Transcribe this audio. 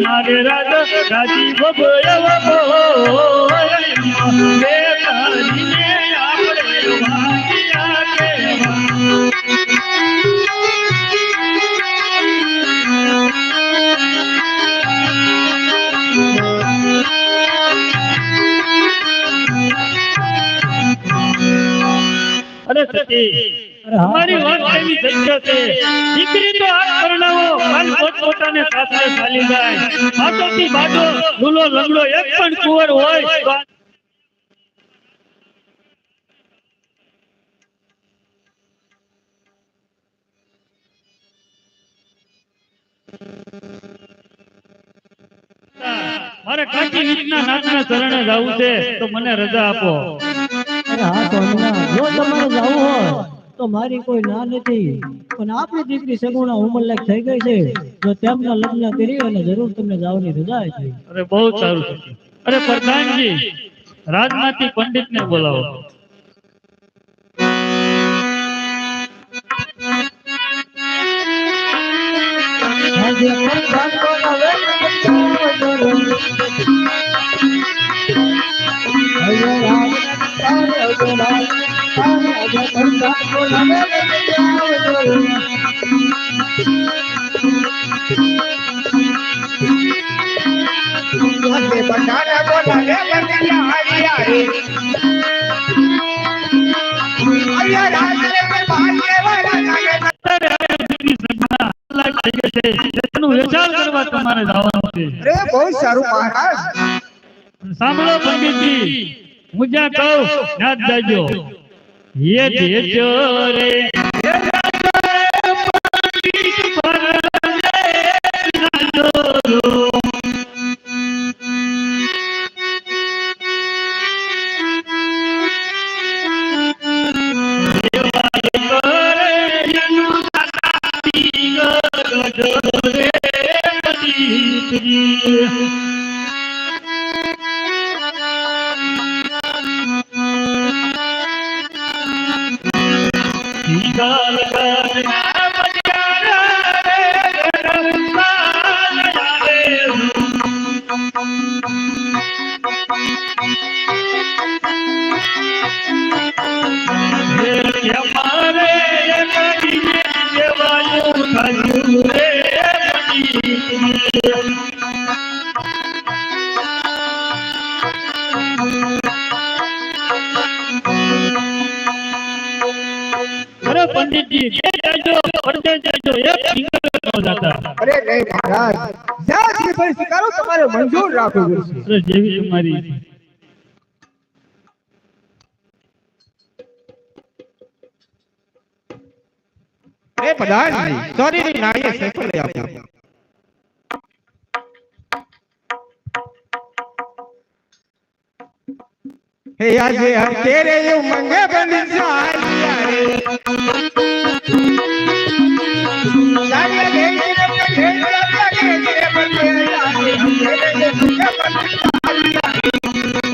મારે રાજા રાજી બાબો અરે તમારી વાત એવી સત્ય છે દીકરી તો આ પરણાવો કાલ પોતપોતાને સાસરે ચાલી જાય માતોથી બાજો લૂલો લંગડો એક પણ કુંવર હોય તો મારે કાચી વીજના નાથના ચરણે જવું છે તો મને રજા આપો. હા સ્વામિનારાયણ, જો તમારે જવું હોય તો મારી કોઈ ના નથી, પણ આપણી દીકરી સગુણા ઉંમરલાયક થઈ ગઈ છે, જો તેમના લગ્ન કરી અને જરૂર તમને જવાની રજા આપી. અરે બહુ સારું. અરે પ્રધાનજી, રાજમાંથી પંડિતને બોલાવો. તમારે જવાનું છે. અરે બહુ સારું મહારાજ. સાંભળો પંડિતજી, હું જ્યાં કહું ત્યાં જ જાજો. ये देजो रे पंडित जी अरे नहीं महाराज, ज्यादा से परिस्थितिकारों तुम्हारे मंजूर રાખો પડશે. અરે જેવી તમારી. અરે પ્રધાનજી, સોરી નાળીએ સફળ લઈ આપ્યો. हे आज हम तेरे मंगे बन जालिया रे जालिया ले तेरे बन जालिया हम तेरे मंगे बन जालिया